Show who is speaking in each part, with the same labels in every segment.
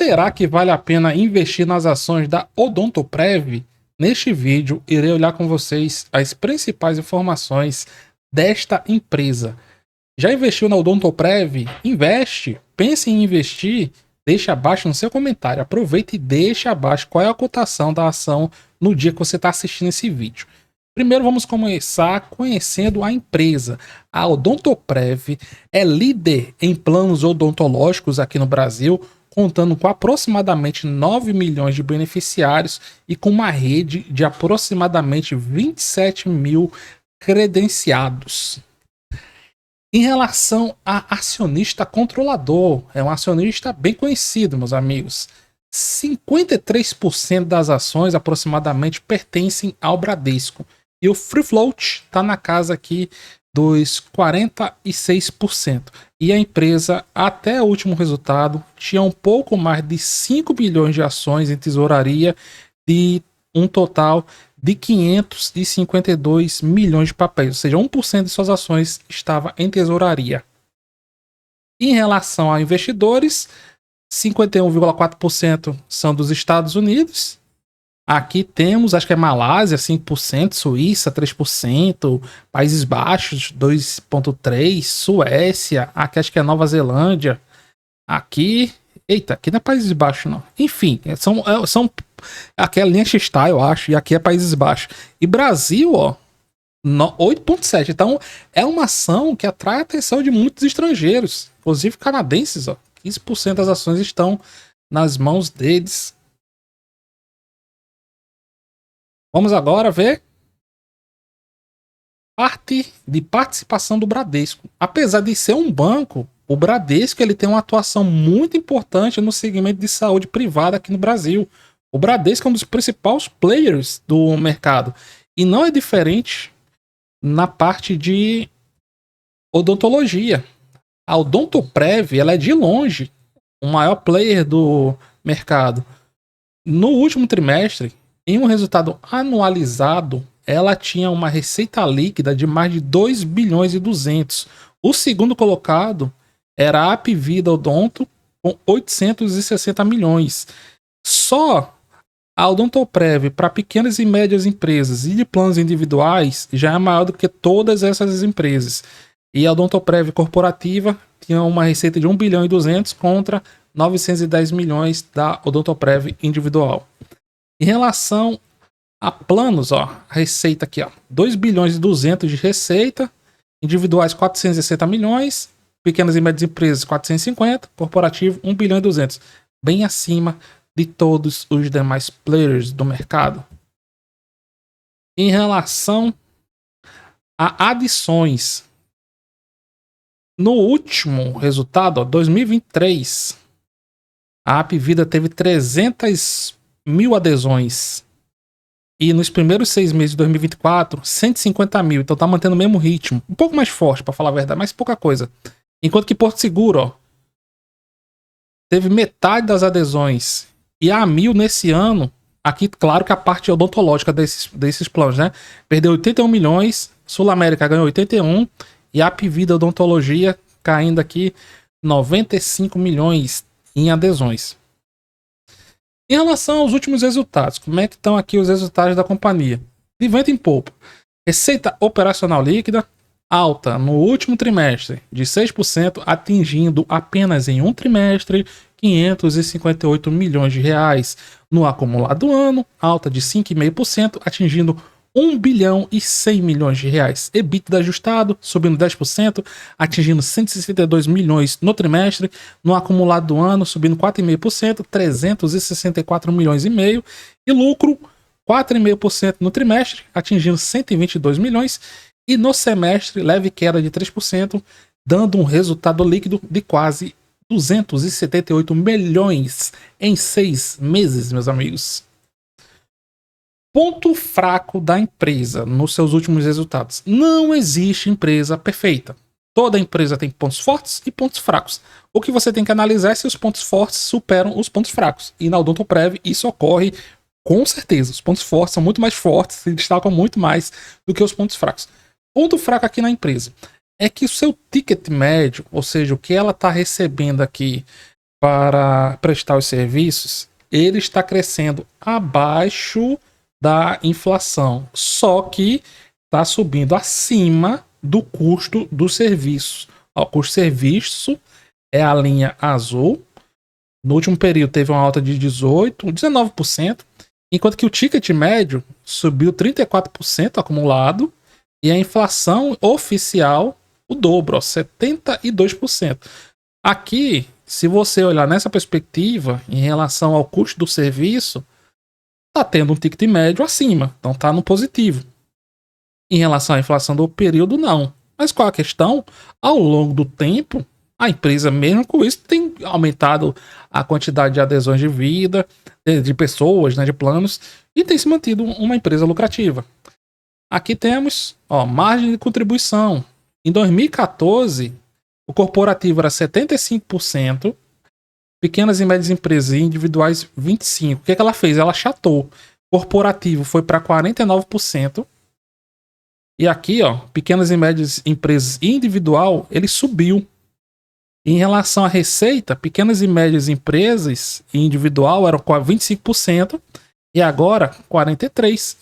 Speaker 1: Será que vale a pena investir nas ações da Odontoprev? Neste vídeo, irei olhar com vocês as principais informações desta empresa. Já investiu na Odontoprev? Investe! Pense em investir? Deixe abaixo no seu comentário. Aproveita e deixe abaixo qual é a cotação da ação no dia que você está assistindo esse vídeo. Primeiro vamos começar conhecendo a empresa. A Odontoprev é líder em planos odontológicos aqui no Brasil, contando com aproximadamente 9 milhões de beneficiários e com uma rede de aproximadamente 27 mil credenciados. Em relação a acionista controlador, é um acionista bem conhecido, meus amigos. 53% das ações aproximadamente pertencem ao Bradesco. E o free float está na casa aqui dos 46%. E a empresa, até o último resultado, tinha um pouco mais de 5 bilhões de ações em tesouraria, de um total de 552 milhões de papéis, ou seja, 1% de suas ações estava em tesouraria. Em relação a investidores, 51,4% são dos Estados Unidos. Aqui temos, acho que é Malásia, 5%, Suíça, 3%, Países Baixos, 2,3%, Suécia, aqui acho que é Nova Zelândia. Aqui, eita, aqui não é Países Baixos não. Enfim, são aqui é Liechtenstein, eu acho, e aqui é Países Baixos. E Brasil, ó, 8,7%. Então, é uma ação que atrai a atenção de muitos estrangeiros, inclusive canadenses, ó. 15% das ações estão nas mãos deles. Vamos agora ver parte de participação do Bradesco. Apesar de ser um banco, o Bradesco ele tem uma atuação muito importante no segmento de saúde privada aqui no Brasil. O Bradesco é um dos principais players do mercado. E não é diferente na parte de odontologia. A Odontoprev ela é de longe o maior player do mercado. No último trimestre, em um resultado anualizado, ela tinha uma receita líquida de mais de 2 bilhões e 200. O segundo colocado era a Apvida Odonto, com 860 milhões. Só a Odontoprev para pequenas e médias empresas e de planos individuais já é maior do que todas essas empresas. E a Odontoprev corporativa tinha uma receita de 1 bilhão e 200 contra 910 milhões da Odontoprev individual. Em relação a planos, ó, a receita aqui, ó, 2 bilhões e 200 de receita, individuais 460 milhões, pequenas e médias empresas 450, corporativo 1 bilhão e 200, bem acima de todos os demais players do mercado. Em relação a adições, no último resultado, ó, 2023, a Apvida teve 300 mil adesões. E nos primeiros 6 meses de 2024, 150 mil. Então tá mantendo o mesmo ritmo. Um pouco mais forte, para falar a verdade, mas pouca coisa. Enquanto que Porto Seguro, ó, teve metade das adesões. E a Amil nesse ano, aqui claro que a parte odontológica desses planos, né? Perdeu 81 milhões, Sul América ganhou 81 e a Apvida Odontologia caindo aqui 95 milhões em adesões. Em relação aos últimos resultados, como é que estão aqui os resultados da companhia? De vento em polpa. Receita operacional líquida alta no último trimestre de 6%, atingindo apenas em um trimestre 558 milhões de reais. No acumulado do ano, alta de 5,5%, atingindo 1 bilhão e 100 milhões de reais. EBITDA ajustado, subindo 10%, atingindo 162 milhões no trimestre. No acumulado do ano, subindo 4,5%, 364 milhões e meio. E lucro, 4,5% no trimestre, atingindo 122 milhões. E no semestre, leve queda de 3%, dando um resultado líquido de quase 278 milhões em 6 meses, meus amigos. Ponto fraco da empresa nos seus últimos resultados. Não existe empresa perfeita. Toda empresa tem pontos fortes e pontos fracos. O que você tem que analisar é se os pontos fortes superam os pontos fracos. E na Odontoprev isso ocorre com certeza. Os pontos fortes são muito mais fortes, se destacam muito mais do que os pontos fracos. Ponto fraco aqui na empresa é que o seu ticket médio, ou seja, o que ela está recebendo aqui para prestar os serviços, ele está crescendo abaixo da inflação, só que está subindo acima do custo do serviço. O custo de serviço é a linha azul. No último período teve uma alta de 19%, enquanto que o ticket médio subiu 34% acumulado e a inflação oficial o dobro, 72%. Aqui, se você olhar nessa perspectiva, em relação ao custo do serviço, está tendo um ticket médio acima, então está no positivo. Em relação à inflação do período, não. Mas qual a questão? Ao longo do tempo, a empresa, mesmo com isso, tem aumentado a quantidade de adesões de vida, de pessoas, né, de planos, e tem se mantido uma empresa lucrativa. Aqui temos margem de contribuição. Em 2014, o corporativo era 75%, pequenas e médias empresas individuais 25%. O que ela fez? Ela achatou. Corporativo foi para 49%. E aqui, pequenas e médias empresas individual, ele subiu. Em relação à receita, pequenas e médias empresas individual eram 25% e agora 43%.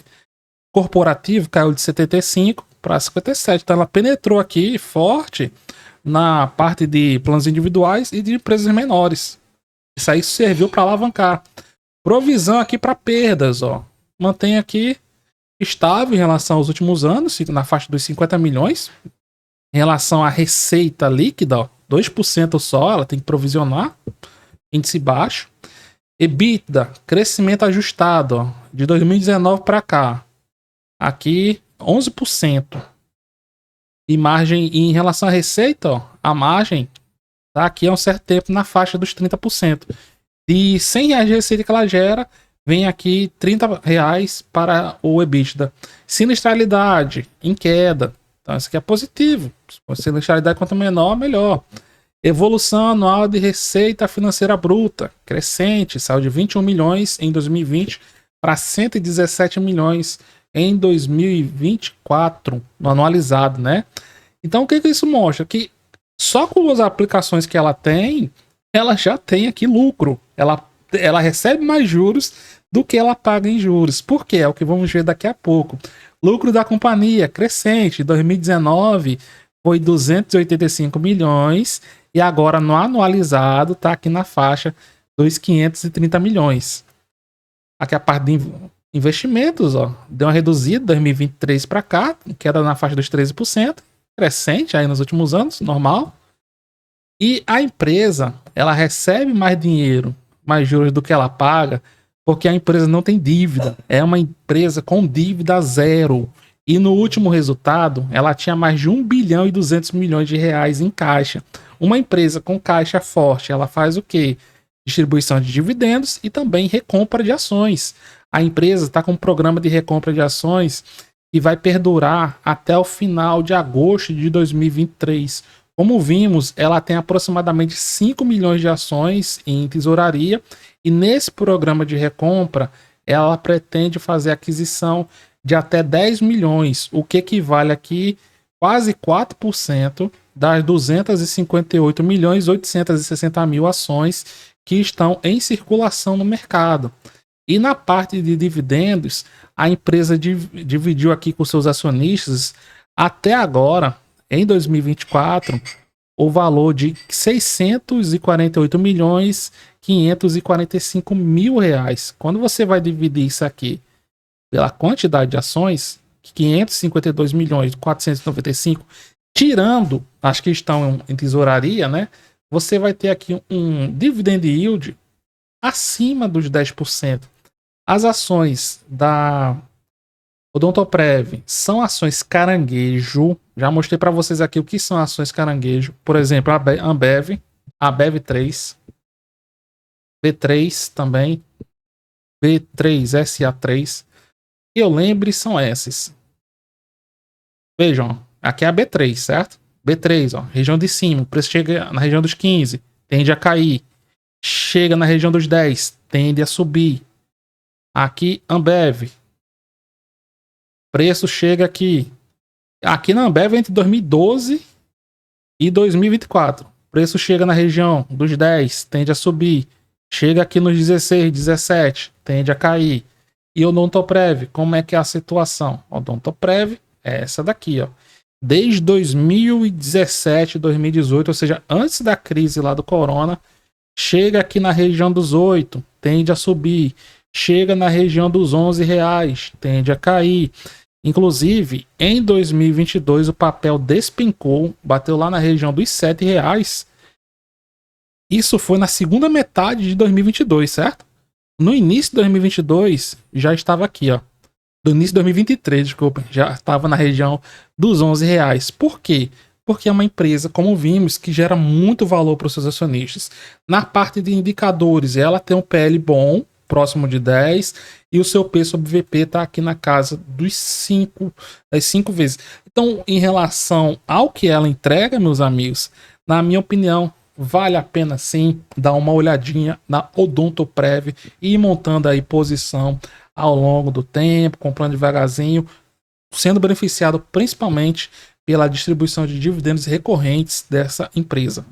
Speaker 1: Corporativo caiu de 75% para 57%. Então ela penetrou aqui forte na parte de planos individuais e de empresas menores. Isso aí serviu para alavancar. Provisão aqui para perdas, mantém aqui estável em relação aos últimos anos, na faixa dos 50 milhões. Em relação à receita líquida, 2% só, ela tem que provisionar, índice baixo. EBITDA, crescimento ajustado, de 2019 para cá, aqui 11%. E margem, em relação à receita, a margem tá aqui há um certo tempo na faixa dos 30%. De R$100 de receita que ela gera, vem aqui R$30 para o EBITDA. Sinistralidade em queda. Então isso aqui é positivo. Se a sinistralidade quanto menor, melhor. Evolução anual de receita financeira bruta. Crescente. Saiu de 21 milhões em 2020 para 117 milhões em 2024. No anualizado, né? Então o que isso mostra? Que só com as aplicações que ela tem, ela já tem aqui lucro. Ela recebe mais juros do que ela paga em juros. Por quê? É o que vamos ver daqui a pouco. Lucro da companhia crescente. Em 2019 foi 285 milhões e agora no anualizado está aqui na faixa dos 530 milhões. Aqui a parte de investimentos, deu uma reduzida de 2023 para cá, queda na faixa dos 13%, crescente aí nos últimos anos, normal. E a empresa, ela recebe mais dinheiro, mais juros do que ela paga, porque a empresa não tem dívida. É uma empresa com dívida zero. E no último resultado, ela tinha mais de 1 bilhão e 200 milhões de reais em caixa. Uma empresa com caixa forte, ela faz o quê? Distribuição de dividendos e também recompra de ações. A empresa está com um programa de recompra de ações que vai perdurar até o final de agosto de 2023. Como vimos, ela tem aproximadamente 5 milhões de ações em tesouraria e nesse programa de recompra, ela pretende fazer aquisição de até 10 milhões, o que equivale aqui quase 4% das 258 milhões e 860 mil ações que estão em circulação no mercado. E na parte de dividendos, a empresa dividiu aqui com seus acionistas até agora, em 2024, o valor de 648 milhões 545 mil reais. Quando você vai dividir isso aqui pela quantidade de ações, 552 milhões 495, tirando as que estão em tesouraria, né? Você vai ter aqui um dividend yield acima dos 10%. As ações da Odontoprev são ações caranguejo. Já mostrei para vocês aqui o que são ações caranguejo. Por exemplo, a Ambev, a BEV3, B3 também, B3, SA3. Que eu lembre são esses. Vejam, aqui é a B3, certo? B3, região de cima, o preço chega na região dos 15, tende a cair. Chega na região dos 10, tende a subir. Aqui, Ambev. Preço chega aqui. Aqui na Ambev entre 2012 e 2024. O preço chega na região dos 10, tende a subir. Chega aqui nos 16, 17, tende a cair. E Odontoprev, como é que é a situação? Odontoprev é essa daqui, ó. Desde 2017, 2018, ou seja, antes da crise lá do corona, chega aqui na região dos 8, tende a subir. Chega na região dos R$ 11, tende a cair. Inclusive, em 2022, o papel despencou, bateu lá na região dos R$ 7. Isso foi na segunda metade de 2022, certo? No início de 2022, já estava aqui, ó. Do início de 2023, desculpa, já estava na região dos R$ 11. Por quê? Porque é uma empresa, como vimos, que gera muito valor para os seus acionistas. Na parte de indicadores, ela tem um PL bom, próximo de 10, e o seu P sobre VP está aqui na casa das 5 vezes. Então, em relação ao que ela entrega, meus amigos, na minha opinião, vale a pena sim dar uma olhadinha na Odontoprev e ir montando aí posição ao longo do tempo, comprando devagarzinho, sendo beneficiado principalmente pela distribuição de dividendos recorrentes dessa empresa.